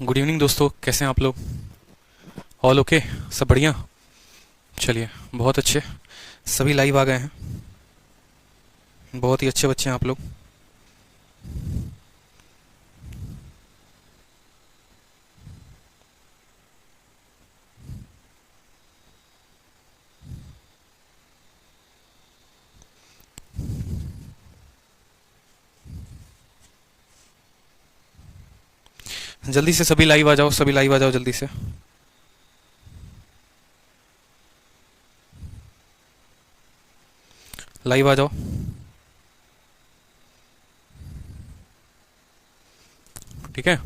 Good evening दोस्तों, कैसे हैं आप लोग? ऑल ओके, सब बढ़िया। चलिए, बहुत अच्छे। सभी लाइव आ गए हैं। बहुत ही अच्छे बच्चे हैं आप लोग। जल्दी से सभी लाइव आ जाओ, सभी लाइव आ जाओ जल्दी से। लाइव आ जाओ। ठीक है।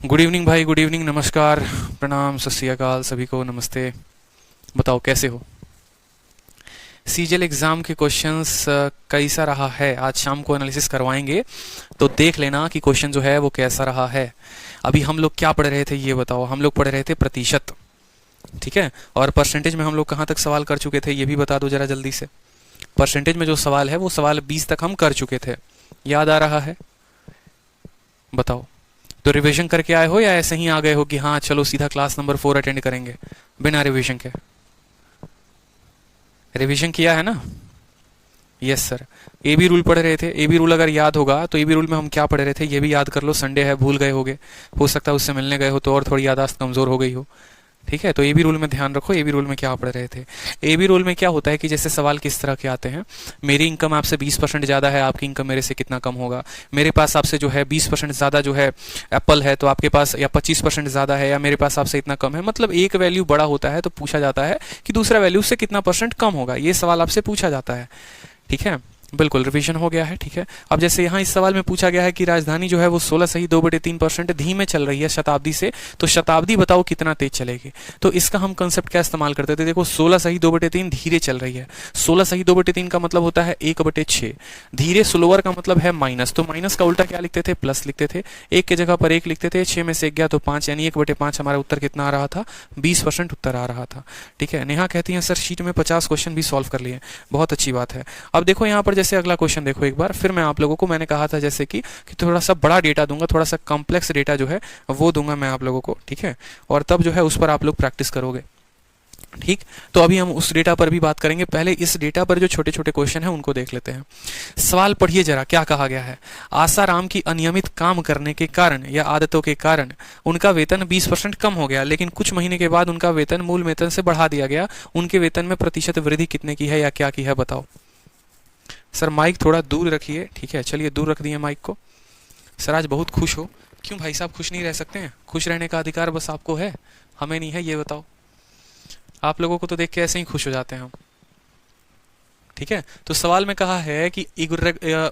गुड इवनिंग भाई, गुड इवनिंग, नमस्कार, प्रणाम, सत श्री अकाल, सभी को नमस्ते। बताओ कैसे हो? सीजीएल एग्जाम के क्वेश्चंस कैसा रहा है? आज शाम को एनालिसिस करवाएंगे, तो देख लेना कि क्वेश्चन जो है वो कैसा रहा है। अभी हम लोग क्या पढ़ रहे थे ये बताओ? हम लोग पढ़ रहे थे प्रतिशत, ठीक है। और परसेंटेज में हम लोग कहाँ तक सवाल कर चुके थे ये भी बता दो जरा जल्दी से। परसेंटेज में जो सवाल है वो सवाल 20 तक हम कर चुके थे, याद आ रहा है? बताओ। तो रिवीजन करके आए हो या ऐसे ही आ गए हो कि हाँ चलो सीधा क्लास नंबर 4 अटेंड करेंगे बिना रिवीजन के? रिवीजन किया है ना? Yes sir. A B rule पढ़ रहे थे। ए बी रूल अगर याद होगा तो ए बी रूल में हम क्या पढ़ रहे थे ये भी याद कर लो। संडे है, भूल गए होगे, हो सकता है उससे मिलने गए हो तो और थोड़ी याददाश्त कमजोर हो गई हो, ठीक है। तो ए बी रूल में ध्यान रखो, ए बी रूल में क्या पढ़ रहे थे। ए बी रूल में क्या होता है कि जैसे सवाल किस तरह के आते हैं, मेरी इनकम आपसे 20% ज़्यादा है, आपकी इनकम मेरे से कितना कम होगा। मेरे पास आपसे जो है 20% ज़्यादा जो है एप्पल है, तो आपके पास या 25% ज़्यादा है, या मेरे पास आपसे इतना कम है। मतलब एक वैल्यू बड़ा होता है तो पूछा जाता है कि दूसरा वैल्यू से कितना परसेंट कम होगा, ये सवाल आपसे पूछा जाता है, ठीक है। बिल्कुल रिवीजन हो गया है, ठीक है। अब जैसे यहाँ इस सवाल में पूछा गया है कि राजधानी जो है वो 16.2/3% धीमे चल रही है शताब्दी से, तो शताब्दी बताओ कितना तेज चलेगी। तो इसका हम कंसेप्ट क्या इस्तेमाल करते थे? देखो 16.2/3 धीरे चल रही है। 16.2/3 का मतलब होता है 1/6। धीरे स्लोअर का मतलब है माइनस, तो माइनस का उल्टा क्या लिखते थे? प्लस लिखते थे। एक के जगह पर एक लिखते थे, 6 में से 1 गया तो 5, यानी 1/5 हमारा उत्तर कितना आ रहा था? 20% उत्तर आ रहा था, ठीक है। नेहा कहती है सर शीट में 50 क्वेश्चन भी सॉल्व कर लिए, बहुत अच्छी बात है। अब देखो यहाँ पर जैसे अगला क्वेश्चन देखो एक बार फिर। मैं आप लोगों को मैंने कहा था जैसे कि थोड़ा सा बड़ा डेटा दूंगा, थोड़ा सा कॉम्प्लेक्स डेटा जो है वो दूंगा मैं आप लोगों को, ठीक है। और तब जो है उस पर आप लोग प्रैक्टिस करोगे, ठीक। तो अभी हम उस डेटा पर भी बात करेंगे। पहले इस डेटा पर जो छोटे छोटे क्वेश्चन है उनको देख लेते हैं। सवाल पढ़िए जरा, क्या कहा गया है। आसाराम की अनियमित काम करने के कारण या आदतों के कारण उनका वेतन 20% कम हो गया, लेकिन कुछ महीने के बाद उनका वेतन मूल वेतन से बढ़ा दिया गया। उनके वेतन में प्रतिशत वृद्धि कितने की है या क्या की है बताओ। सर माइक थोड़ा दूर रखिए, ठीक है। चलिए दूर रख दिए माइक को। सर आज बहुत खुश हो, क्यों भाई साहब खुश नहीं रह सकते हैं? खुश रहने का अधिकार बस आपको है, हमें नहीं है, ये बताओ। आप लोगों को तो देख के ऐसे ही खुश हो जाते हैं हम, ठीक है। तो सवाल में कहा है कि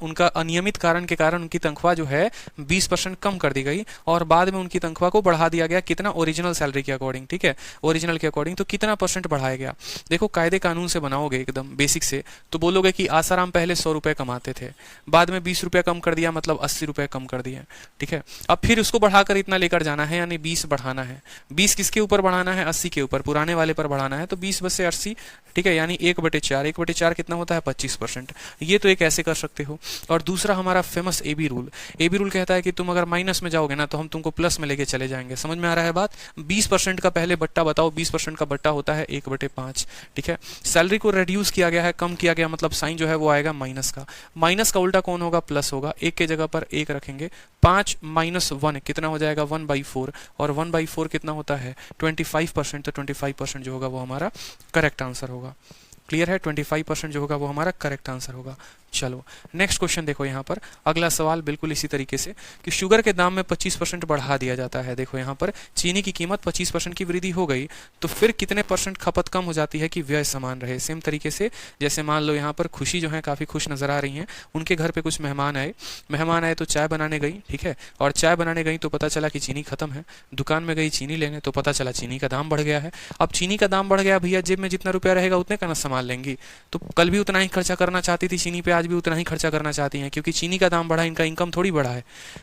उनका अनियमित कारण के कारण उनकी तनख्वाह जो है 20% कम कर दी गई, और बाद में उनकी तनख्वाह को बढ़ा दिया गया। कितना? ओरिजिनल सैलरी के अकॉर्डिंग, ठीक है, ओरिजिनल के अकॉर्डिंग। तो कितना परसेंट बढ़ाया गया? देखो कायदे कानून से बनाओगे एकदम बेसिक से, तो बोलोगे कि आसाराम पहले 100 रुपए कमाते थे, बाद में 20 रुपए कम कर दिया, मतलब 80 रुपए कम कर दिए, ठीक है। अब फिर उसको बढ़ाकर इतना लेकर जाना है, यानी 20 बढ़ाना है। 20 किसके ऊपर बढ़ाना है? 80 के ऊपर, पुराने वाले पर बढ़ाना है। तो 20 बस से 80, ठीक है, यानी 1/4। 1/4 कितना कितना होता है 25%। ये तो एक ऐसे कर सकते हो। और दूसरा हमारा famous A B rule. A B rule कहता है कि तुम अगर माइनस में जाओगे ना तो हम तुमको प्लस में लेके चले जाएंगे। समझ में आ रहा है बात? 20% का पहले बट्टा बताओ, 20% का बट्टा होता है 1/5। ठीक है, सैलरी को रिड्यूस किया गया है, कम किया गया, मतलब साइन जो है वो आएगा माइनस का। माइनस का उल्टा कौन होगा? प्लस होगा। एक के जगह पर एक रखेंगे, 5 माइनस 1 कितना हो जाएगा? 1/4। और 1/4 कितना होता है? 25%। तो 25% जो होगा वो हमारा करेक्ट आंसर होगा। क्लियर है? 25% जो होगा वो हमारा करेक्ट आंसर होगा। चलो नेक्स्ट क्वेश्चन देखो यहाँ पर। अगला सवाल बिल्कुल इसी तरीके से कि शुगर के दाम में 25% बढ़ा दिया जाता है। देखो यहाँ पर चीनी की कीमत 25% की वृद्धि हो गई तो फिर कितने % खपत कम हो जाती है कि व्यय समान रहे। सेम तरीके से जैसे मान लो यहाँ पर खुशी जो है काफ़ी खुश नजर आ रही हैं, उनके घर पे कुछ मेहमान आए तो चाय बनाने गई। ठीक है, और चाय बनाने गई तो पता चला कि चीनी खत्म है। दुकान में गई चीनी लेने तो पता चला चीनी का दाम बढ़ गया है। अब चीनी का दाम बढ़ गया, भैया जेब में जितना रुपया रहेगा उतने का ना सामान लेंगी। तो कल भी उतना ही खर्चा करना चाहती थी चीनी पे, आज भी उतना ही खर्चा करना चाहती हैं, क्योंकि चीनी का दाम बढ़ा, इनका इनकम थोड़ी बढ़ा है।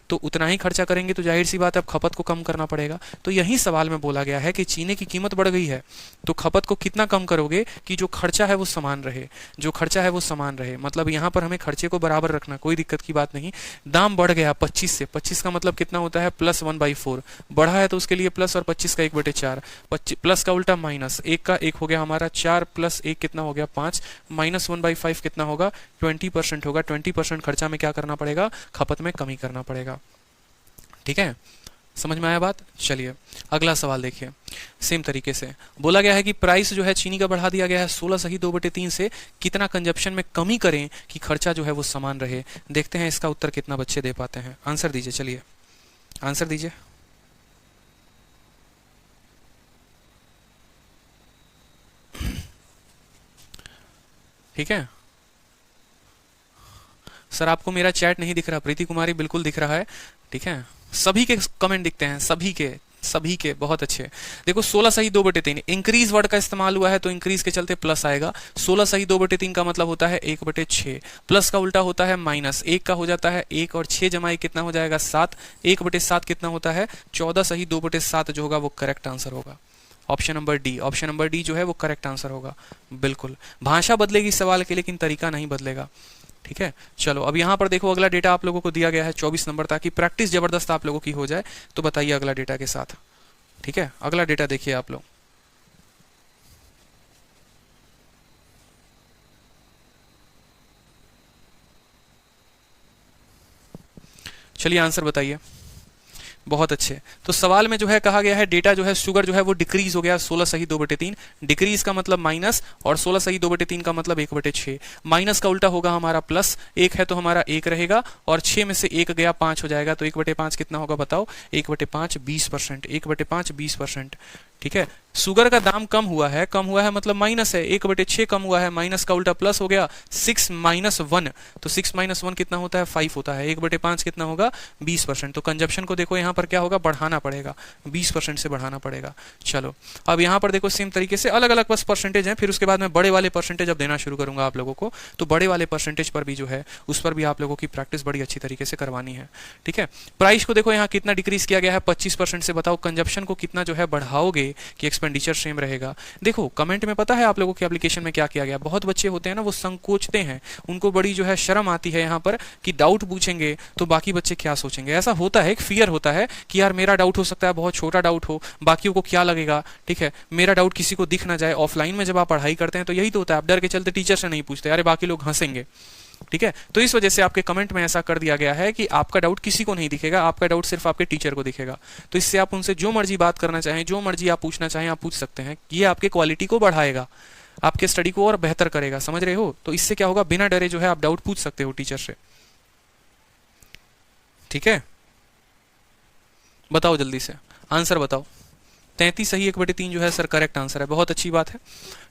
तो उतना ही खर्चा करेंगे तो जाहिर सी बात है अब खपत को कम करना पड़ेगा। तो यही सवाल में बोला गया है कि चीनी की कीमत बढ़ गई है तो खपत को कितना कम करोगे कि जो खर्चा है वो समान रहे। जो खर्चा है वो समान रहे, मतलब यहाँ पर हमें खर्चे को बराबर रखना, कोई दिक्कत की बात नहीं। दाम बढ़ गया 25 से, 25 का मतलब कितना होता है? प्लस 1/4। बढ़ा है तो उसके लिए प्लस, और 25 का 1/4। प्लस का उल्टा माइनस, 1 का 1 हो गया हमारा 4, प्लस 1 कितना हो गया 5, माइनस 1/5 कितना होगा? 20% होगा। 20% खर्चा में क्या करना पड़ेगा? खपत में कमी करना पड़ेगा। ठीक है, समझ में आया बात? चलिए अगला सवाल देखिए। सेम तरीके से बोला गया है कि प्राइस जो है चीनी का बढ़ा दिया गया है 16(2/3) से कितना कंजप्शन में कमी करें कि खर्चा जो है वो समान रहे। देखते हैं इसका उत्तर कितना बच्चे दे पाते हैं। आंसर दीजिए, चलिए आंसर दीजिए। ठीक है सर, आपको मेरा चैट नहीं दिख रहा? प्रीति कुमारी बिल्कुल दिख रहा है। ठीक है, सभी के कमेंट दिखते हैं, सभी के बहुत अच्छे। देखो 16(2/3) इंक्रीज वर्ड का इस्तेमाल हुआ है तो इंक्रीज के चलते प्लस आएगा। 16(2/3) का मतलब होता है 1/6। प्लस का उल्टा होता है माइनस। 1 का हो जाता है 1 और 6 जमा 1 कितना हो जाएगा? 7। 1/7 कितना होता है? 14(2/7) जो होगा वो करेक्ट आंसर होगा। Option number D, option number D जो है वो करेक्ट आंसर होगा। बिल्कुल, भाषा बदलेगी सवाल की लेकिन तरीका नहीं बदलेगा। ठीक है, चलो अब यहाँ पर देखो अगला डेटा आप लोगों को दिया गया है 24 नंबर, ताकि प्रैक्टिस जबरदस्त आप लोगों की हो जाए। तो बताइए अगला डेटा के साथ। ठीक है, अगला डेटा देखिए आप लोग। चलिए आंसर बताइए। बहुत अच्छे। तो सवाल में जो है कहा गया है डेटा जो है शुगर जो है वो डिक्रीज हो गया 16(2/3। डिक्रीज का मतलब माइनस और 16(2/3 का मतलब 1/6। माइनस का उल्टा होगा हमारा प्लस। 1 है तो हमारा 1 रहेगा और 6 में से 1 गया 5 हो जाएगा। तो 1/5 कितना होगा बताओ? 1/5 20%। 1/5 20%। ठीक है, शुगर का दाम कम हुआ है मतलब माइनस है। 1/6 कम हुआ है, माइनस का उल्टा प्लस हो गया। 6 माइनस 1, तो 6 माइनस 1 कितना होता है? 5 होता है। 1/5 कितना होगा? 20%। तो कंजप्शन को देखो यहाँ पर क्या होगा? बढ़ाना पड़ेगा, 20% से बढ़ाना पड़ेगा। चलो अब यहाँ पर देखो सेम तरीके से अलग अलग बस परसेंटेज हैं, फिर उसके बाद मैं बड़े वाले परसेंटेज अब देना शुरू करूंगा आप लोगों को। तो बड़े वाले परसेंटेज पर भी जो है उस पर भी आप लोगों की प्रैक्टिस बड़ी अच्छी तरीके से करवानी है। ठीक है, प्राइस को देखो यहाँ कितना डिक्रीज किया गया है? 25% से। बताओ कंजप्शन को कितना जो है बढ़ाओगे कि एक्सपेंडिचर सेम रहेगा। देखो कमेंट में पता है आप लोगों के एप्लीकेशन में क्या किया गया? बहुत बच्चे होते हैं ना वो संकोचते हैं, उनको बड़ी जो है शर्म आती है यहाँ पर कि डाउट पूछेंगे तो बाकी बच्चे क्या सोचेंगे। ऐसा होता है, एक फियर होता है कि यार मेरा डाउट हो सकता है बहुत छोटा डाउट हो, बाकियों को क्या लगेगा। ठीक है, मेरा डाउट किसी को दिख ना जाए। ऑफलाइन में जब आप पढ़ाई करते हैं तो यही तो होता है, आप डर के चलते टीचर से नहीं पूछते, अरे बाकी लोग हंसेंगे। ठीक है, तो इस वजह से आपके कमेंट में ऐसा कर दिया गया है कि आपका डाउट किसी को नहीं दिखेगा, आपका डाउट सिर्फ आपके टीचर को दिखेगा। तो इससे आप उनसे जो मर्जी बात करना चाहें, जो मर्जी आप पूछना चाहें आप पूछ सकते हैं। ये आपके क्वालिटी को बढ़ाएगा, आपके स्टडी को और बेहतर करेगा। समझ रहे हो? तो इससे क्या होगा? बिना डरे जो है आप डाउट पूछ सकते हो टीचर से। ठीक है, बताओ जल्दी से आंसर बताओ। 33 सही 1/3 जो है सर करेक्ट आंसर है। बहुत अच्छी बात है।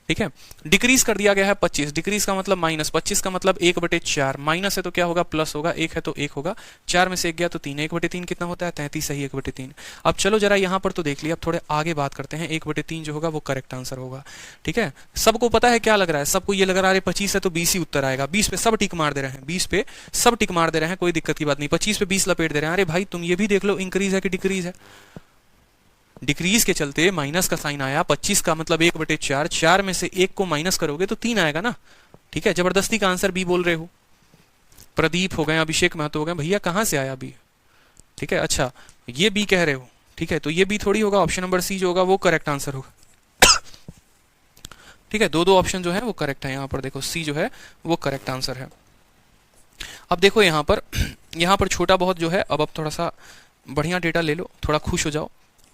ठीक है, डिक्रीज कर दिया गया है 25। डिक्रीज का मतलब माइनस, 25 का मतलब 1/4। माइनस है तो क्या होगा? प्लस होगा। 1 है तो 1 होगा। 4 में से 1 गया तो 3। 1/3 कितना होता है? 33 सही 1/3। अब चलो जरा यहाँ पर तो देख लिया, अब थोड़े आगे बात करते हैं। 1/3 जो होगा वो करेक्ट आंसर होगा। ठीक है, सबको पता है क्या लग रहा है? सबको ये लग रहा है 25 है तो 20 ही उत्तर आएगा। 20 पे सब टिक मार दे रहे हैं, 20 पे सब टिक मार दे रहे हैं, कोई दिक्कत की बात नहीं। 25 पे 20 लपेट दे रहे हैं। अरे भाई तुम ये भी देख लो इंक्रीज है कि डिक्रीज है। डिक्रीज के चलते माइनस का साइन आया, 25 का मतलब 1/4, 4 में से 1 को माइनस करोगे तो 3 आएगा ना। ठीक है, जबरदस्ती का आंसर बी बोल रहे हो। प्रदीप हो गए, अभिषेक महतो हो गए, भैया कहां से आया बी? ठीक है, अच्छा ये बी कह रहे हो, ठीक है, तो ये बी थोड़ी होगा, ऑप्शन नंबर सी जो होगा वो करेक्ट आंसर होगा। ठीक है, दो ऑप्शन जो है वो करेक्ट है, यहाँ पर देखो सी जो है वो करेक्ट आंसर है। अब देखो यहाँ पर छोटा बहुत जो है, अब थोड़ा सा बढ़िया डेटा ले लो, थोड़ा खुश हो जाओ।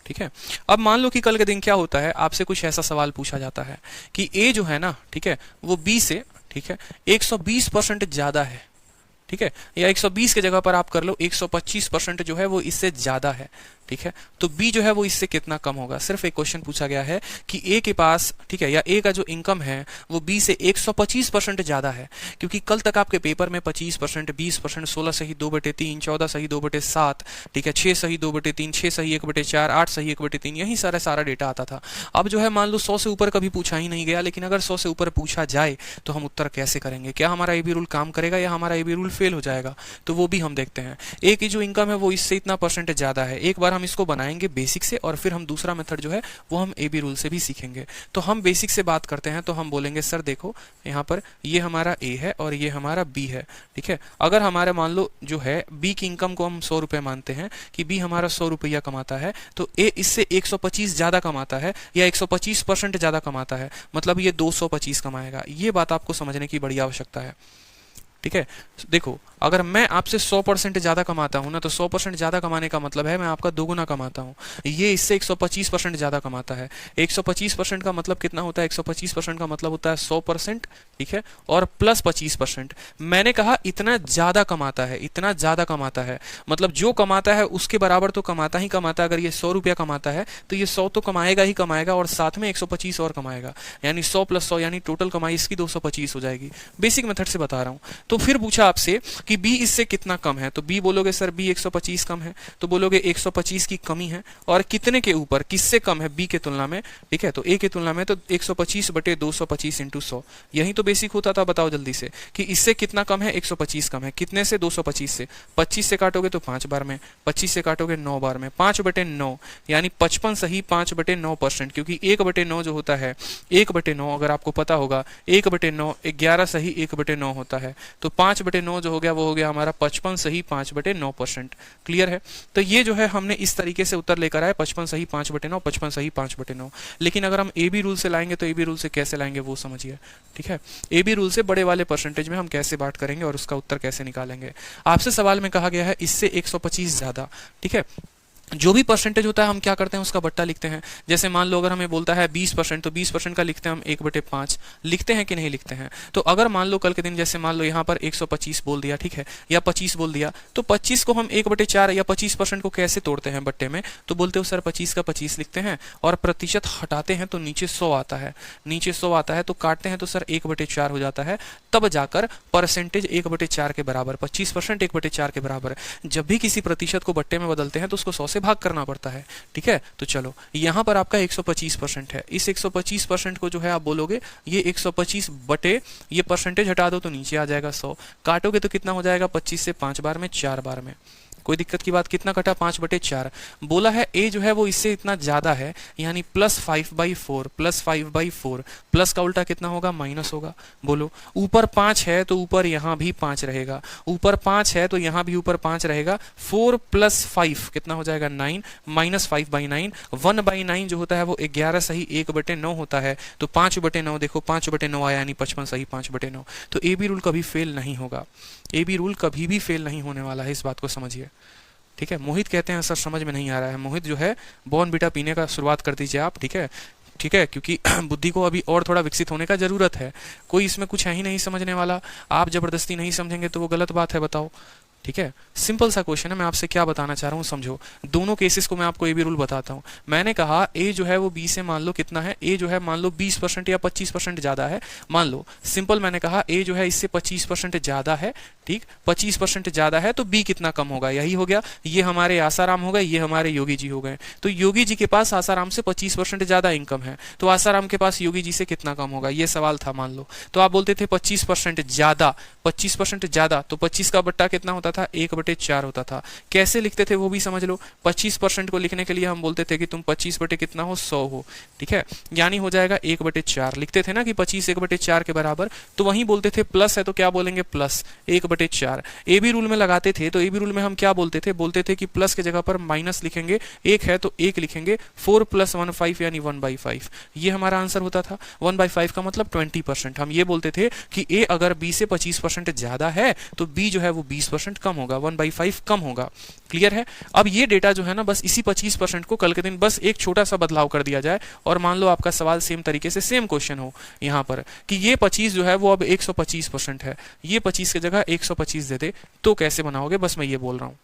ठीक है, अब मान लो कि कल के दिन क्या होता है, आपसे कुछ ऐसा सवाल पूछा जाता है कि ए जो है ना, ठीक है, वो बी से, ठीक है, 120% ज्यादा है। ठीक है, या 120 के जगह पर आप कर लो 125% जो है वो इससे ज्यादा है। ठीक है, तो बी जो है वो इससे कितना कम होगा। सिर्फ एक क्वेश्चन पूछा गया है कि ए के पास, ठीक है, या ए का जो इनकम है वो बी से 125% ज्यादा है, क्योंकि कल तक आपके पेपर में 25%, 20%, 16 सही 2/3, 14 सही 2/7, ठीक है, 6 सही 2/3, 6 सही 1/4, 8 सही 1/3, यही सारा डेटा आता था। अब जो है मान लो 100 से ऊपर कभी पूछा ही नहीं गया, लेकिन अगर 100 से ऊपर पूछा जाए तो हम उत्तर कैसे करेंगे? क्या हमारा ए बी रूल काम करेगा या हमारा ए बी रूल फेल हो जाएगा? तो वो भी हम देखते हैं। ए की जो इनकम है वो इससे इतना परसेंट ज्यादा है। एक बार हम इसको बनाएंगे बेसिक से, और फिर हम दूसरा मेथड जो है वो हम ए बी रूल से भी सीखेंगे। तो हम बेसिक से बात करते हैं, तो हम बोलेंगे सर देखो यहाँ पर ये हमारा ए है और ये हमारा बी है। ठीक है, अगर हमारे मान लो जो है बी की इनकम को हम 100 रुपए मानते हैं कि बी हमारा 100 रुपया कमाता है, तो ए इससे 125 ज्यादा कमाता है या 125% ज्यादा कमाता है, मतलब ये 225 कमाएगा। ये बात आपको समझने की बड़ी आवश्यकता है। ठीक है, देखो अगर मैं आपसे 100% ज्यादा कमाता हूं ना, तो 100% ज्यादा कमाने का मतलब है मैं आपका दोगुना कमाता हूं। ये इससे 125% ज्यादा कमाता है। 125% का मतलब कितना होता है? 125% का मतलब होता है 100%, ठीक है, और प्लस 25%। मैंने कहा इतना ज्यादा कमाता है, इतना ज्यादा कमाता है, मतलब जो कमाता है उसके बराबर तो कमाता ही कमाता है। अगर ये 100 रुपया कमाता है तो ये 100 तो कमाएगा ही कमाएगा, और साथ में 125 और कमाएगा, यानी 100 + 100 यानी टोटल कमाई इसकी 225 हो जाएगी। बेसिक मेथड से बता रहा हूं। तो फिर पूछा आपसे कि बी इससे कितना कम है, तो बी बोलोगे सर बी 125 कम है, तो बोलोगे 125 की कमी है, और कितने के ऊपर, किससे कम है बी के तुलना में? ठीक है, तो ए के तुलना में तो 125/225 × 100, यही तो बेसिक होता था। बताओ जल्दी से कि इससे कितना कम है? 125 कम है। कितने से? 225 से। 25 से काटोगे तो 5 बार में, 25 से काटोगे 9 बार में, 5/9 यानी 55 सही 5/9%, क्योंकि 1/9 जो होता है, 1/9 अगर आपको पता होगा 1/9 11 सही 1/9 होता है, तो 5/9 जो हो गया वो हो गया हमारा 55 सही 5/9%। क्लियर है? तो ये जो है हमने इस तरीके से उत्तर लेकर आए, 55 सही 5/9, 55 सही 5/9। लेकिन अगर हम ए बी रूल से लाएंगे तो ए बी रूल से कैसे लाएंगे वो समझिए। ठीक है, ए बी रूल से बड़े वाले परसेंटेज में हम कैसे बात करेंगे और उसका उत्तर कैसे निकालेंगे। आपसे सवाल में कहा गया है इससे 125 ज्यादा। ठीक है, जो भी परसेंटेज होता है हम क्या करते हैं, उसका बट्टा लिखते हैं। जैसे मान लो अगर हमें बोलता है 20%, तो 20% का लिखते हैं हम 1/5। लिखते हैं कि नहीं लिखते हैं? तो अगर मान लो कल के दिन जैसे मान लो यहाँ पर 125 बोल दिया, ठीक है, या 25 बोल दिया, तो 25 को हम 1/4 या 25% को कैसे तोड़ते हैं बट्टे में? तो बोलते हो सर 25 का 25 लिखते हैं और प्रतिशत हटाते हैं तो नीचे 100 आता है, नीचे 100 आता है, तो काटते हैं तो सर 1/4 हो जाता है। तब जाकर परसेंटेज 1/4 के बराबर, 25% 1/4 के बराबर। जब भी किसी प्रतिशत को बट्टे में बदलते हैं तो उसको 100 से भाग करना पड़ता है। ठीक है, तो चलो यहाँ पर आपका 125% है। इस 125% को जो है आप बोलोगे ये 125 बटे ये परसेंटेज हटा दो तो नीचे आ जाएगा 100। काटोगे तो कितना हो जाएगा? 25 से 5 बार में 4 बार में। कोई दिक्कत की बात? कितना कटा? 5/4। बोला है ए जो है वो इससे इतना ज्यादा है, यानी +5/4, +5/4। प्लस का उल्टा कितना होगा? माइनस होगा। बोलो, ऊपर 5 है तो ऊपर यहाँ भी 5 रहेगा, ऊपर 5 है तो यहाँ भी ऊपर 5 रहेगा। 4 + 5 कितना हो जाएगा? 9, -5/9। 1/9 जो होता है वो 11 सही 1/9 होता है, तो 5/9 देखो 5/9 आया, यानी 55 सही 5/9। तो ए बी रूल कभी फेल नहीं होगा, ए बी रूल कभी भी फेल नहीं होने वाला है, इस बात को समझिए। ठीक है, मोहित कहते हैं सर समझ में नहीं आ रहा है। मोहित जो है बॉर्नवीटा पीने का शुरुआत कर दीजिए आप। ठीक है, ठीक है, क्योंकि बुद्धि को अभी और थोड़ा विकसित होने का जरूरत है। कोई इसमें कुछ है ही नहीं समझने वाला। आप जबरदस्ती नहीं समझेंगे तो वो गलत बात है, बताओ। ठीक है, सिंपल सा क्वेश्चन है, मैं आपसे क्या बताना चाह रहा हूँ समझो। दोनों केसेस को मैं आपको ए बी रूल बताता हूँ। मैंने कहा ए जो है वो बी से मान लो कितना है, ए जो है मान लो 20% या 25% ज्यादा है, मान लो। सिंपल मैंने कहा ए जो है इससे 25% ज्यादा है, ठीक, 25% ज्यादा है, तो बी कितना कम होगा? यही हो गया। ये हमारे आसाराम हो गए, ये हमारे योगी जी हो गए। तो योगी जी के पास आसाराम से 25% ज्यादा इनकम है, तो आसाराम के पास योगी जी से कितना कम होगा? ये सवाल था मान लो। तो आप बोलते थे 25% ज्यादा, 25% ज्यादा, तो 25 का बट्टा कितना होता था? था 1/4 होता था। कैसे लिखते थे वो भी समझ लो। 25% को लिखने के लिए हम बोलते थे कि तुम 25 बटे कितना हो, 100 हो, ठीक है, यानी हो जाएगा 1/4। लिखते थे ना कि 25 1/4 के बराबर, तो वहीं बोलते थे प्लस है तो क्या बोलेंगे, प्लस 1/4। ए बी रूल में लगाते थे तो ए बी रूल में हम क्या बोलते थे, बोलते थे कि प्लस के जगह पर माइनस लिखेंगे, एक है तो एक लिखेंगे, 4 + 1 5 यानी 1/5। ये हमारा आंसर होता था। 1/5 का मतलब 20%। हम ये बोलते थे कि ए अगर बी से 25% ज्यादा है तो बी जो है वो 20% कम होगा, 1/5 कम होगा। क्लियर है। अब ये डेटा जो है ना, बस इसी 25% को कल के दिन बस एक छोटा सा बदलाव कर दिया जाए और मान लो आपका सवाल सेम तरीके से सेम क्वेश्चन हो यहाँ पर कि ये 25 जो है वो अब 125% है, ये 25 की जगह 125 दे दे, तो कैसे बनाओगे, बस मैं ये बोल रहा हूँ।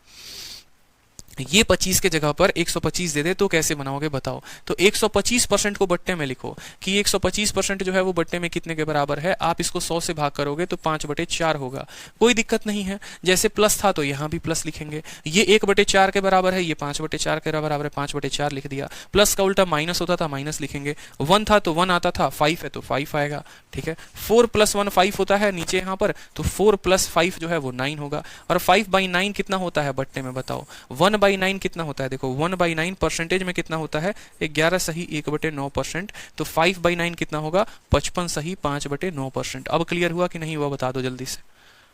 ये 25 के जगह पर 125 दे दे तो कैसे बनाओगे बताओ। तो 125% को बट्टे में लिखो कि 125% जो है वो बट्टे में कितने के बराबर है। आप इसको 100 से भाग करोगे तो 5/4 होगा, कोई दिक्कत नहीं है। जैसे प्लस था तो यहाँ भी प्लस लिखेंगे, ये 1/4 के बराबर है, ये 5/4 के बराबर है, 5/4 लिख दिया। प्लस का उल्टा माइनस होता था, माइनस लिखेंगे। 1 था तो 1 आता था, 5 है तो 5 आएगा, ठीक है। 4 + 1 5 होता है नीचे यहाँ पर, तो 4 + 5 जो है वो 9 होगा। और 5/9 कितना होता है बट्टे में बताओ। 1/9 कितना होता है, देखो 1/9 परसेंटेज में कितना होता है, 11 सही 1/9%। तो 5/9 कितना होगा, 55 सही 5/9%। अब क्लियर हुआ कि नहीं हुआ बता दो जल्दी से।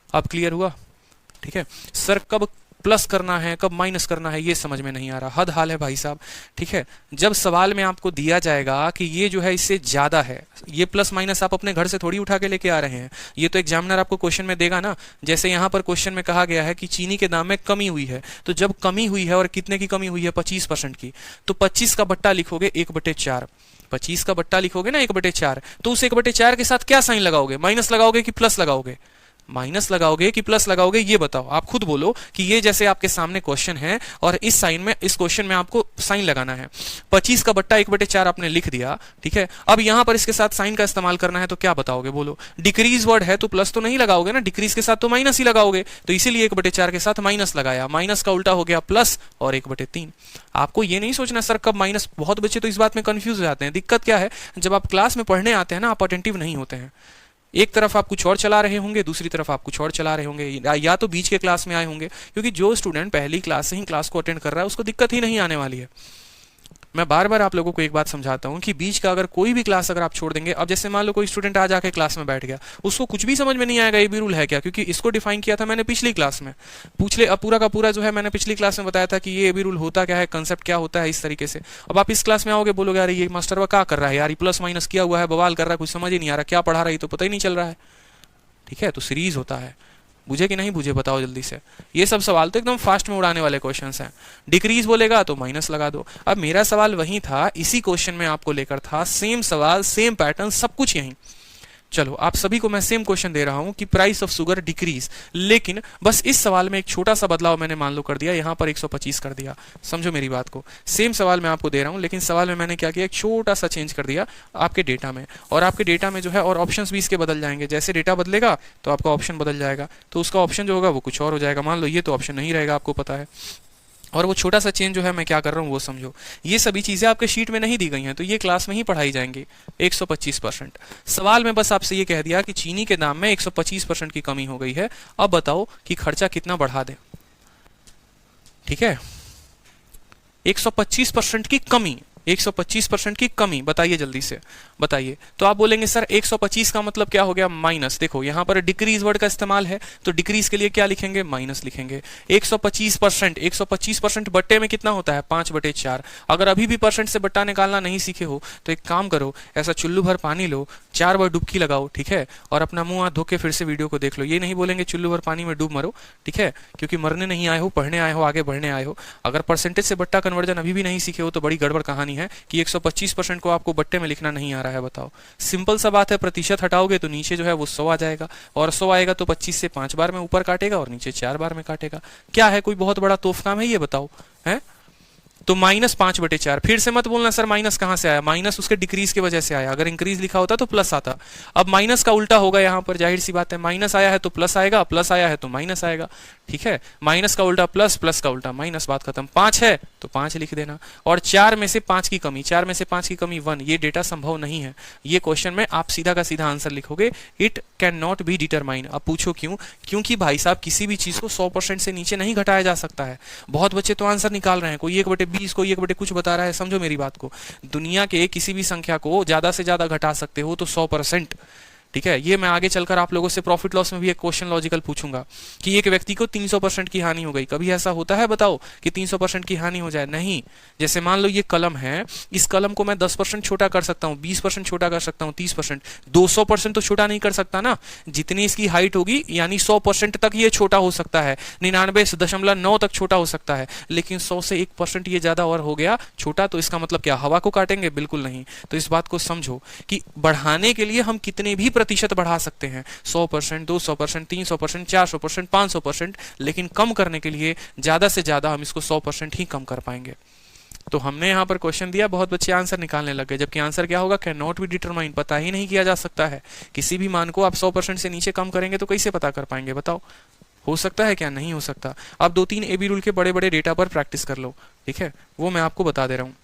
अब क्लियर हुआ, ठीक है। सर कब प्लस करना है कब माइनस करना है ये समझ में नहीं आ रहा, हद हाल है भाई साहब, ठीक है। जब सवाल में आपको दिया जाएगा कि ये जो है इससे ज्यादा है, ये प्लस माइनस आप अपने घर से थोड़ी उठा के लेके आ रहे हैं, ये तो एग्जामिनर आपको क्वेश्चन में देगा ना। जैसे यहाँ पर क्वेश्चन में कहा गया है कि चीनी के दाम में कमी हुई है, तो जब कमी हुई है और कितने की कमी हुई है, 25% की, तो 25 का बट्टा लिखोगे 1/4। 25 का बट्टा लिखोगे ना 1/4, तो उस 1/4 के साथ क्या साइन लगाओगे, माइनस लगाओगे कि प्लस लगाओगे, माइनस लगाओगे कि प्लस लगाओगे, ये बताओ। आप खुद बोलो कि ये जैसे आपके सामने क्वेश्चन है और इस साइन में, इस क्वेश्चन में आपको साइन लगाना है। 25 का बट्टा 1/4 आपने लिख दिया, ठीक है। अब यहां पर इसके साथ साइन का इस्तेमाल करना है तो क्या बताओगे, बोलो। डिक्रीज वर्ड है तो प्लस तो नहीं लगाओगे ना, डिक्रीज के साथ तो माइनस ही लगाओगे, तो इसीलिए 1/4 के साथ माइनस लगाया। माइनस का उल्टा हो गया प्लस और 1/3। आपको ये नहीं सोचना सर कब माइनस, बहुत बच्चे तो इस बात में कंफ्यूज हो जाते हैं। दिक्कत क्या है, जब आप क्लास में पढ़ने आते हैं ना, आप अटेंटिव नहीं होते हैं। एक तरफ आप कुछ और चला रहे होंगे, दूसरी तरफ आप कुछ और चला रहे होंगे, या तो बीच के क्लास में आए होंगे, क्योंकि जो स्टूडेंट पहली क्लास से ही क्लास को अटेंड कर रहा है उसको दिक्कत ही नहीं आने वाली है। मैं बार बार आप लोगों को एक बात समझाता हूं कि बीच का अगर कोई भी क्लास अगर आप छोड़ देंगे, अब जैसे मान लो कोई स्टूडेंट आ जाके क्लास में बैठ गया, उसको कुछ भी समझ में नहीं आएगा ये भी रूल है क्या, क्योंकि इसको डिफाइन किया था मैंने पिछली क्लास में। पूछ ले, अब पूरा का पूरा जो है मैंने पिछली क्लास में बताया था कि ये भी रूल होता क्या है, कंसेप्ट क्या होता है, इस तरीके से। अब आप इस क्लास में आओगे, बोलोगे यार ये मास्टर क्या कर रहा है यार, ये प्लस माइनस किया हुआ है, बवाल कर रहा है, कुछ समझ ही नहीं आ रहा, क्या पढ़ा रहा है तो पता ही नहीं चल रहा है, ठीक है। तो सीरीज होता है, बुझे कि नहीं बुझे बताओ जल्दी से। ये सब सवाल तो एकदम फास्ट में उड़ाने वाले क्वेश्चंस हैं। डिक्रीज बोलेगा तो माइनस लगा दो। अब मेरा सवाल वही था, इसी क्वेश्चन में आपको लेकर था, सेम सवाल सेम पैटर्न सब कुछ यही। चलो आप सभी को मैं सेम क्वेश्चन दे रहा हूं कि प्राइस ऑफ शुगर डिक्रीज, लेकिन बस इस सवाल में एक छोटा सा बदलाव मैंने मान लो कर दिया, यहां पर 125 कर दिया। समझो मेरी बात को, सेम सवाल मैं आपको दे रहा हूं, लेकिन सवाल में मैंने क्या किया, एक छोटा सा चेंज कर दिया आपके डेटा में, और आपके डेटा में जो है और ऑप्शंस भी इसके बदल जाएंगे। जैसे डेटा बदलेगा तो आपका ऑप्शन बदल जाएगा, तो उसका ऑप्शन जो होगा वो कुछ और हो जाएगा। मान लो ये तो ऑप्शन नहीं रहेगा, आपको पता है। और वो छोटा सा चेंज जो है मैं क्या कर रहा हूँ वो समझो। ये सभी चीजें आपके शीट में नहीं दी गई हैं, तो ये क्लास में ही पढ़ाई जाएंगी। 125%। सवाल में बस आपसे ये कह दिया कि चीनी के दाम में 125% की कमी हो गई है, अब बताओ कि खर्चा कितना बढ़ा दे, ठीक है। 125% की कमी, 125% की कमी, बताइए जल्दी से बताइए। तो आप बोलेंगे सर 125 का मतलब क्या हो गया, माइनस। देखो यहां पर डिक्रीज वर्ड का इस्तेमाल है, तो डिक्रीज के लिए क्या लिखेंगे, माइनस लिखेंगे। 125%, 125% बट्टे में कितना होता है, 5/4। अगर अभी भी परसेंट से बट्टा निकालना नहीं सीखे हो तो एक काम करो, ऐसा चुल्लू भर पानी लो, 4 बार डुबकी लगाओ, ठीक है, और अपना मुंह हाथ धो के फिर से वीडियो को देख लो। ये नहीं बोलेंगे चुल्लू भर पानी में डूब मरो, ठीक है, क्योंकि मरने नहीं आए हो, पढ़ने आए हो, आगे बढ़ने आए हो। अगर परसेंटेज से बट्टा कन्वर्जन अभी भी नहीं सीखे हो तो बड़ी गड़बड़ कहानी है कि 125% को आपको बट्टे में लिखना नहीं आ रहा है। बताओ, सिंपल सा बात है, प्रतिशत हटाओगे तो नीचे जो है वो 100 आ जाएगा, और 100 आएगा तो 25 से 5 बार में ऊपर काटेगा और नीचे 4 बार में काटेगा। क्या है, कोई बहुत बड़ा तोफ काम है ये, बताओ है। तो -5/4। फिर से मत बोलना सर माइनस कहां से आया, माइनस उसके डिक्रीज की वजह से आया, अगर इंक्रीज लिखा होता तो प्लस आता। अब माइनस का उल्टा होगा यहाँ पर, जाहिर सी बात है, माइनस आया है तो प्लस आएगा, प्लस आया है तो माइनस आएगा। ठीक है, माइनस का उल्टा प्लस, प्लस का उल्टा माइनस, बात खत्म। 5 है तो 5 लिख देना, और 4 में से 5 की कमी, 4 में से 5 की कमी 1, ये डेटा संभव नहीं है। ये क्वेश्चन में आप सीधा का सीधा आंसर लिखोगे, it can not be determine. अब पूछो क्यों? क्योंकि भाई साहब किसी भी चीज को 100% से नीचे नहीं घटाया जा सकता है। बहुत बच्चे तो आंसर निकाल रहे हैं, कोई 1/20, कोई 1 कुछ बता रहा है। समझो मेरी बात को, दुनिया के किसी भी संख्या को ज्यादा से ज्यादा घटा सकते हो तो 100%। ठीक है, ये मैं आगे चलकर आप लोगों से प्रॉफिट लॉस में भी एक क्वेश्चन लॉजिकल पूछूंगा कि एक व्यक्ति को 300% की हानि हो गई। कभी ऐसा होता है बताओ कि 300% की हानि हो जाए? नहीं। जैसे मान लो ये कलम है, इस कलम को मैं 10% छोटा कर सकता हूँ, 20% छोटा कर सकता हूँ, 30%, 200% तो छोटा नहीं कर सकता ना। जितनी इसकी हाइट होगी यानी 100% तक ये छोटा हो सकता है, 99.9 तक छोटा हो सकता है, लेकिन 100 से 1% ये ज्यादा और हो गया छोटा, तो इसका मतलब क्या हवा को काटेंगे? बिल्कुल नहीं। तो इस बात को समझो कि बढ़ाने के लिए हम कितने भी प्रतिशत बढ़ा सकते हैं, 100%, 200%, 300%, 400%, 500%, लेकिन कम करने के लिए ज्यादा से ज्यादा हम इसको 100% ही कम कर पाएंगे। तो हमने यहाँ पर क्वेश्चन दिया, बहुत बच्चे आंसर निकालने लग गए, जबकि आंसर क्या होगा? कैन नॉट बी डिटरमाइन, पता ही नहीं किया जा सकता है। किसी भी मान को आप 100% से नीचे कम करेंगे तो कैसे पता कर पाएंगे बताओ? हो सकता है क्या? नहीं हो सकता। अब 2-3 AB रूल के बड़े बड़े डेटा पर प्रैक्टिस कर लो। ठीक है, वो मैं आपको बता दे रहा हूँ।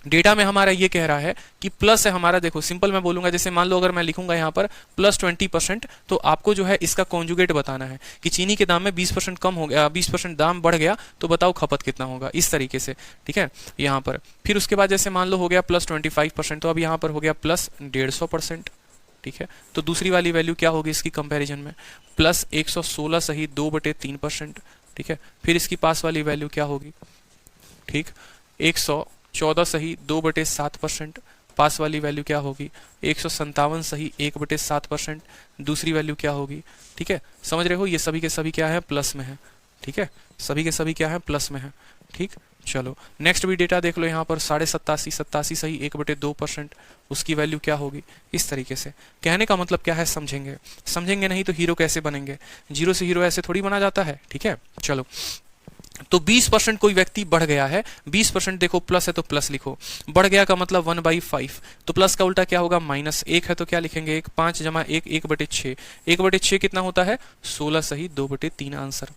डेटा में हमारा ये कह रहा है कि प्लस है हमारा, देखो सिंपल मैं बोलूंगा, जैसे मान लो अगर मैं लिखूंगा यहाँ पर +20%, तो आपको जो है इसका कॉन्जुगेट बताना है कि चीनी के दाम में 20% कम हो गया, 20% दाम बढ़ गया, तो बताओ खपत कितना होगा, इस तरीके से। ठीक है, यहाँ पर फिर उसके बाद जैसे मान लो हो गया +25%, तो अब यहाँ पर हो गया +150%। ठीक है, तो दूसरी वाली वैल्यू क्या होगी इसकी कंपेरिजन में? +116 सही 2/3%। ठीक है, फिर इसकी पास वाली वैल्यू क्या होगी? ठीक, 114 सही 2/7%। पास वाली वैल्यू क्या होगी? 157 सही 1/7%। दूसरी वैल्यू क्या होगी? ठीक है, समझ रहे हो, ये सभी के सभी क्या है? प्लस में है। ठीक है, सभी के सभी क्या है? प्लस में है। ठीक, चलो नेक्स्ट भी डेटा देख लो यहाँ पर, 87 सही 1/2%। उसकी वैल्यू क्या होगी? इस तरीके से। कहने का मतलब क्या है? समझेंगे, समझेंगे नहीं तो हीरो कैसे बनेंगे? जीरो से हीरो ऐसे थोड़ी बना जाता है। ठीक है, चलो तो 20% कोई व्यक्ति बढ़ गया है, 20% देखो प्लस है तो प्लस लिखो, बढ़ गया का मतलब 1/5, तो प्लस का उल्टा क्या होगा? -1 है तो क्या लिखेंगे? 1, 5 जमा 1, 1/6, 1/6 कितना होता है? 16 सही 2/3 आंसर।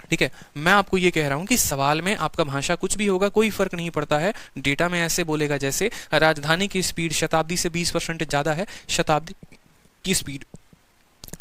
ठीक है, मैं आपको ये कह रहा हूं कि सवाल में आपका भाषा कुछ भी होगा, कोई फर्क नहीं पड़ता है। डेटा में ऐसे बोलेगा जैसे राजधानी की स्पीड शताब्दी से 20% ज्यादा है, शताब्दी की स्पीड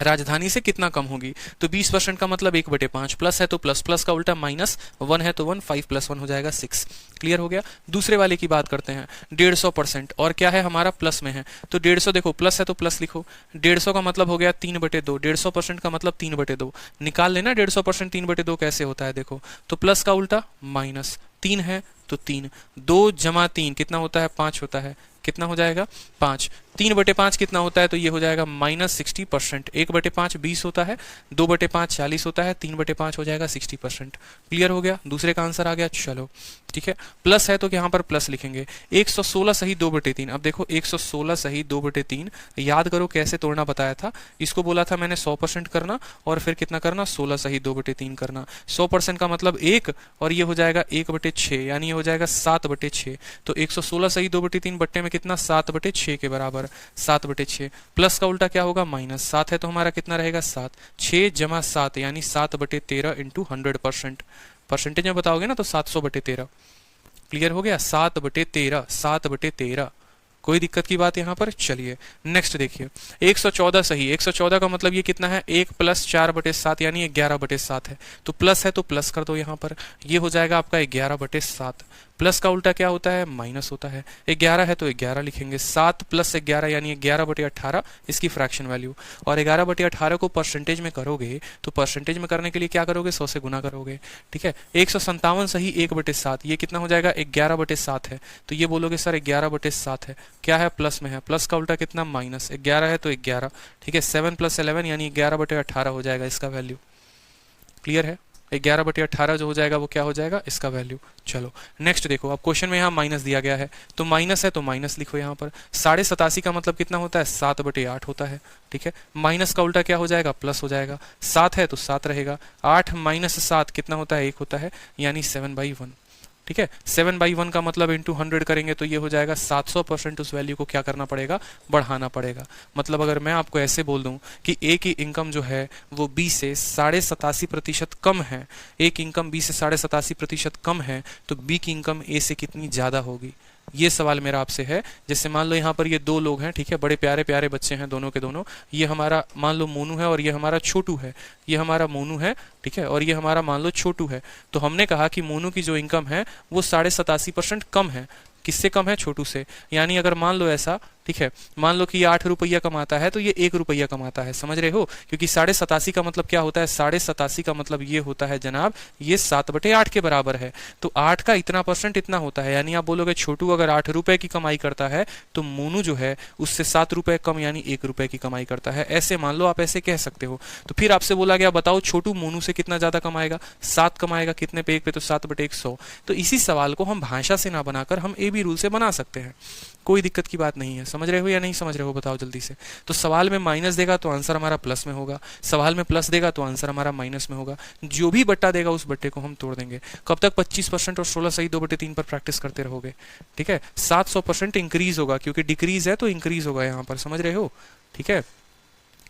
राजधानी से कितना कम होगी? तो 20% का मतलब 1/5, प्लस है तो प्लस, प्लस का उल्टा -1 है तो 1, 5 + 1 हो जाएगा 6। क्लियर हो गया? दूसरे वाले की बात करते हैं, 150%, और क्या है हमारा? प्लस में है, तो 150 देखो प्लस है तो प्लस लिखो, 150 का मतलब हो गया 3/2, 150% का मतलब 3/2, निकाल लेना 150% 3/2 कैसे होता है देखो, तो प्लस का उल्टा माइनस, 3 है तो 3, 2 जमा 3 कितना होता है? 5 होता है, कितना हो जाएगा? 5, 3/5 कितना होता है? तो ये हो जाएगा -60%, 1/5 20 होता है, 2/5 40 होता है, 3/5 हो जाएगा 60%। क्लियर हो गया? दूसरे का आंसर आ गया। चलो ठीक है, प्लस है तो यहाँ पर प्लस लिखेंगे, 116 सही 2/3। अब देखो 116 सही 2/3, याद करो कैसे तोड़ना बताया था, इसको बोला था मैंने 100% करना, और फिर कितना करना? 16 सही 2/3 करना। 100% का मतलब 1, और ये हो जाएगा 1/6, यानी ये हो जाएगा 7/6। तो 116 सही 2/3 बट्टे में कितना? 7/6 के बराबर, 7/6। प्लस का उल्टा क्या होगा? माइनस, 7 है तो हमारा कितना रहेगा? 7, 6 जमा 7 यानी 7/13 इंटू 100%, परसेंटेज में बताओगे ना तो 700/13। क्लियर हो गया? 7/13, 7/13, कोई दिक्कत की बात यहाँ पर? चलिए नेक्स्ट देखिए, 114 सही, 114 का मतलब ये कितना है? 1 + 4/7 यानी 11/7 है, तो प्लस है तो प्लस कर दो यहाँ पर, ये हो जाएगा आपका 11/7। प्लस का उल्टा क्या होता है? माइनस होता है, 11 है तो 11 लिखेंगे, 7 + 11 यानी 11/18 इसकी फ्रैक्शन वैल्यू, और 11/18 को परसेंटेज में करोगे तो परसेंटेज में करने के लिए क्या करोगे? 100 से गुना करोगे। ठीक है, 157 सही 1/7, ये कितना हो जाएगा? 11/7 है, तो ये बोलोगे सर 11/7 है, क्या है? प्लस में है, प्लस का उल्टा कितना? माइनस, 11 है तो 11। ठीक है, 7 + 11 यानी 11/18 हो जाएगा इसका वैल्यू। क्लियर है? 11/18 जो हो जाएगा वो क्या हो जाएगा? इसका वैल्यू। चलो नेक्स्ट देखो, अब क्वेश्चन में यहाँ माइनस दिया गया है, तो माइनस है तो माइनस लिखो यहाँ पर। 87.5 का मतलब कितना होता है? 7/8 होता है। ठीक है, माइनस का उल्टा क्या हो जाएगा? प्लस हो जाएगा, 7 है तो 7 रहेगा, 8 - 7 कितना होता है? 1 होता है, यानी 7/1। ठीक है। 7/1 का मतलब इंटू 100 करेंगे तो ये हो जाएगा 700%। उस वैल्यू को क्या करना पड़ेगा, बढ़ाना पड़ेगा। मतलब अगर मैं आपको ऐसे बोल दूं कि ए की इनकम जो है वो बी से 87.5% कम है, ए की इनकम बी से 87.5% कम है, तो बी की इनकम ए से कितनी ज्यादा होगी, ये सवाल मेरा आपसे है। जैसे मान लो यहाँ पर ये दो लोग हैं, ठीक है, बड़े प्यारे प्यारे बच्चे हैं दोनों के दोनों। ये हमारा मान लो मोनू है और ये हमारा छोटू है। ये हमारा मोनू है, ठीक है, और ये हमारा मान लो छोटू है। तो हमने कहा कि मोनू की जो इनकम है वो 87.5% कम है। किससे कम है, छोटू से। यानी अगर मान लो ऐसा, ठीक है, मान लो कि ये 8 रुपया कमाता है तो ये 1 रुपया कमाता है, समझ रहे हो। क्योंकि 87.5 का मतलब क्या होता है, 87.5 का मतलब ये होता है जनाब, ये 7/8 के बराबर है। तो 8 का इतना परसेंट इतना होता है। यानी आप बोलोगे छोटू अगर 8 रुपए की कमाई करता है तो मोनू जो है उससे 7 रुपए कम यानी 1 रुपए की कमाई करता है। ऐसे मान लो, आप ऐसे कह सकते हो। तो फिर आपसे बोला गया बताओ छोटू मोनू से कितना ज्यादा कमाएगा, 7 कमाएगा। कितने पे, 1 पे, तो 7/100। तो इसी सवाल को हम भाषा से ना बनाकर हम ए बी रूल से बना सकते हैं, कोई दिक्कत की बात नहीं है। समझ रहे हो या नहीं समझ रहे हो, बताओ जल्दी से। तो सवाल में माइनस देगा तो आंसर हमारा प्लस में होगा, सवाल में प्लस देगा तो आंसर हमारा माइनस में होगा। जो भी बट्टा देगा उस बट्टे को हम तोड़ देंगे। कब तक, 25% और 16 सही 2/3 पर प्रैक्टिस करते रहोगे, ठीक है। 700% इंक्रीज होगा, क्योंकि डिक्रीज है तो इंक्रीज होगा यहाँ पर, समझ रहे हो, ठीक है।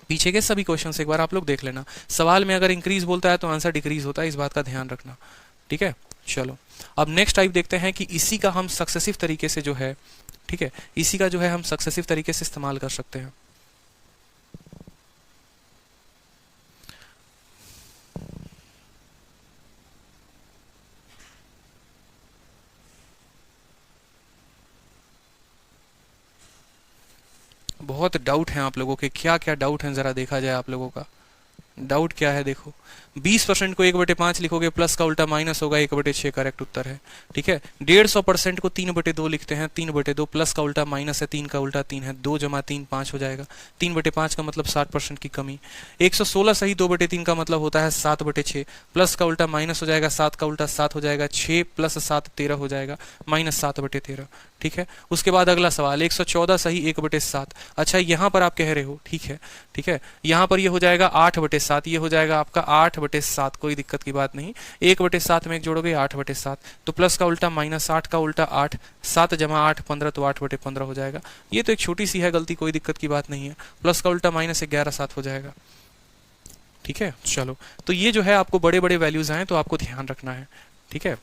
पीछे के सभी क्वेश्चन एक बार आप लोग देख लेना। सवाल में अगर इंक्रीज बोलता है तो आंसर डिक्रीज होता है, इस बात का ध्यान रखना, ठीक है। चलो अब नेक्स्ट टाइप देखते हैं कि इसी का हम सक्सेसिव तरीके से जो है, ठीक है, इसी का जो है हम सक्सेसिव तरीके से इस्तेमाल कर सकते हैं। बहुत डाउट है आप लोगों के, क्या क्या डाउट है जरा देखा जाए आप लोगों का। डाउट क्या है देखो, 20% को 1/5 लिखोगे, प्लस का उल्टा माइनस होगा, 1/6 करेक्ट उत्तर है, ठीक है। 150% को 3/2 लिखते हैं, 3/2 प्लस का उल्टा माइनस है, 3 का उल्टा 3 है, 2 × 3 5 हो जाएगा। 3/5 का मतलब 60% की कमी। 116 सही 2/3 का मतलब होता है 7/6, प्लस का उल्टा माइनस हो जाएगा, 7 का उल्टा 7 हो जाएगा, 6 + 7 13 हो जाएगा, -7/13, ठीक है। उसके बाद अगला सवाल, 114 सही 1/7। अच्छा यहाँ पर आप कह रहे हो, ठीक है, ठीक है, यहाँ पर ये हो जाएगा 8/7, ये हो जाएगा आपका 8/7, कोई दिक्कत की बात नहीं। 1/7 में एक जोड़ोगे 8/7, तो प्लस का उल्टा -8 का उल्टा 8, 7 × 8 15, तो 8/15 हो जाएगा। ये तो एक छोटी सी है गलती, कोई दिक्कत की बात नहीं है। प्लस का उल्टा -11 7 हो जाएगा, ठीक है। चलो तो ये जो है आपको बड़े बड़े वैल्यूज आए तो आपको ध्यान रखना है, ठीक है।